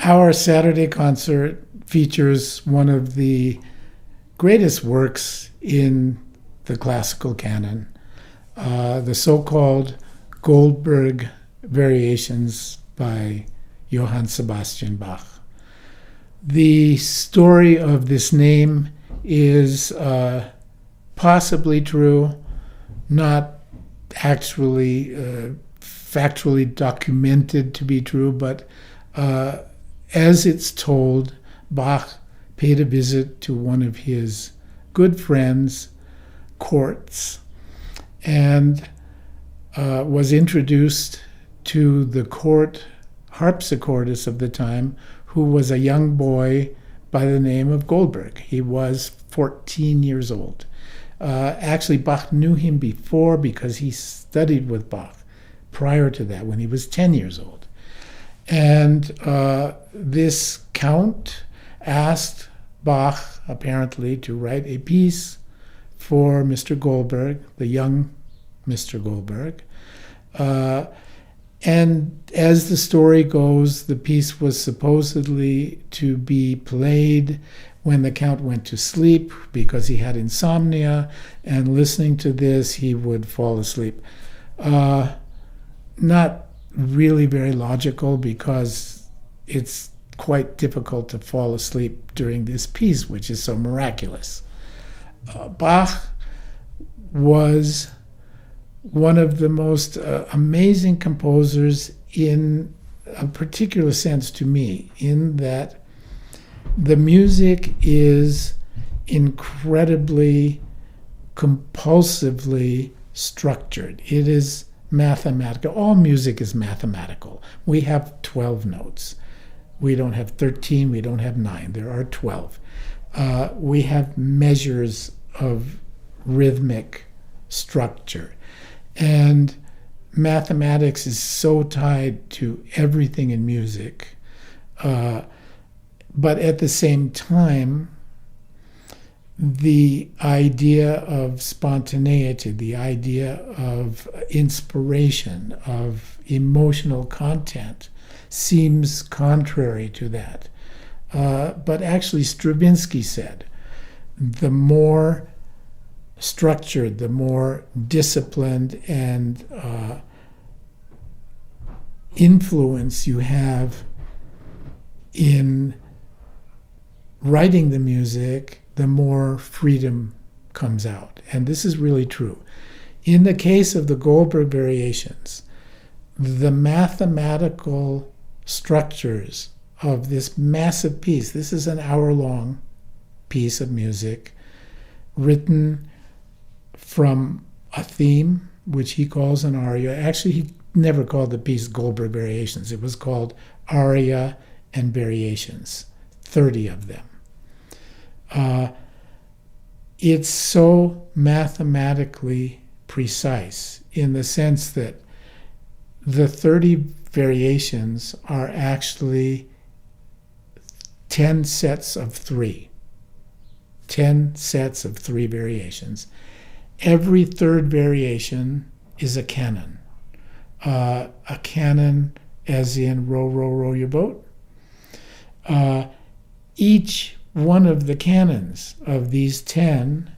Our Saturday concert features one of the greatest works in the classical canon, the so-called Goldberg variations by Johann Sebastian Bach. The story of this name is possibly true, not actually factually documented to be true, but as it's told, Bach paid a visit to one of his good friends' courts and was introduced to the court harpsichordist of the time, who was a young boy by the name of Goldberg. He was 14 years old. Actually, Bach knew him before because he studied with Bach prior to that when he was 10 years old. And this count asked Bach, apparently, to write a piece for Mr. Goldberg, the young Mr. Goldberg. And as the story goes, the piece was supposedly to be played when the Count went to sleep because he had insomnia, and listening to this, he would fall asleep. Not really very logical, because it's quite difficult to fall asleep during this piece, which is so miraculous. Bach was one of the most amazing composers in a particular sense to me, in that the music is incredibly compulsively structured. It is mathematical. All music is mathematical. We have 12 notes. We don't have 13, we don't have 9. There are 12. We have measures of rhythmic structure. And mathematics is so tied to everything in music. But at the same time, the idea of spontaneity, the idea of inspiration, of emotional content, seems contrary to that. But actually, Stravinsky said, the more structured, the more disciplined and influence you have in writing the music, the more freedom comes out. And this is really true. In the case of the Goldberg variations, the mathematical structures of this massive piece, this is an hour-long piece of music written from a theme, which he calls an aria. Actually, he never called the piece Goldberg Variations. It was called Aria and Variations, 30 of them. It's so mathematically precise in the sense that the 30 variations are actually 10 sets of 3. 10 sets of 3 variations. Every third variation is a canon. A canon as in row, row, row your boat. Each one of the canons of these 10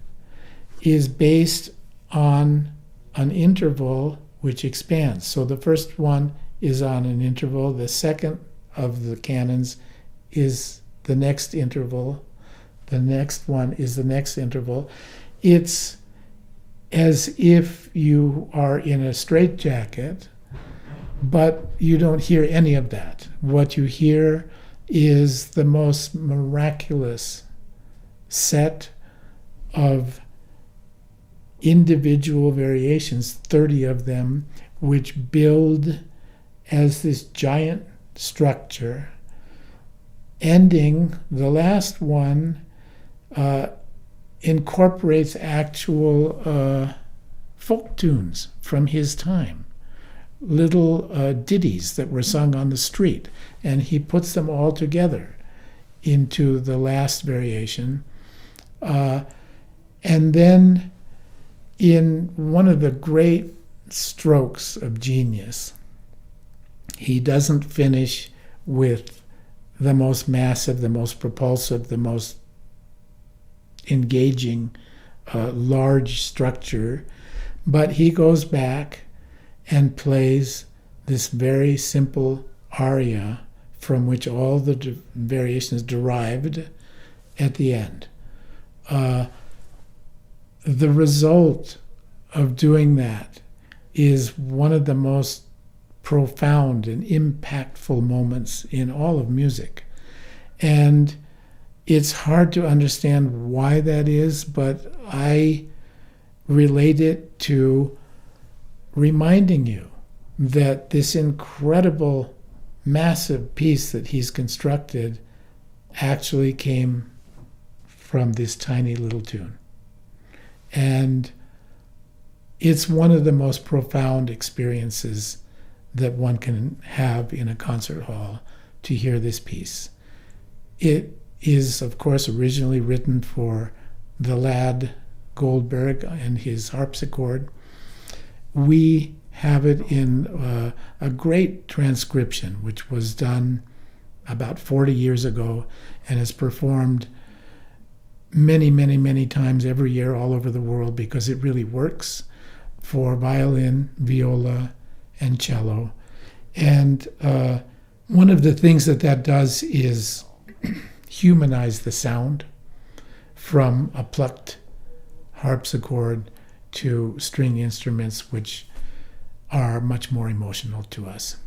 is based on an interval which expands. So the first one is on an interval. The second of the canons is the next interval. The next one is the next interval. It's as if you are in a straitjacket, but you don't hear any of that. What you hear is the most miraculous set of individual variations, 30 of them, which build as this giant structure, ending, the last one incorporates actual folk tunes from his time, little ditties that were sung on the street, and he puts them all together into the last variation. And then in one of the great strokes of genius, he doesn't finish with the most massive, the most propulsive, the most engaging, large structure. But he goes back and plays this very simple aria from which all the variations derived at the end. The result of doing that is one of the most profound and impactful moments in all of music. And it's hard to understand why that is, but I relate it to reminding you that this incredible, massive piece that he's constructed actually came from this tiny little tune. And it's one of the most profound experiences that one can have in a concert hall to hear this piece. It is, of course, originally written for the lad Goldberg and his harpsichord. We have it in a great transcription, which was done about 40 years ago and is performed many, many, many times every year all over the world because it really works for violin, viola, and cello. And one of the things that does is humanize the sound from a plucked harpsichord to string instruments, which are much more emotional to us.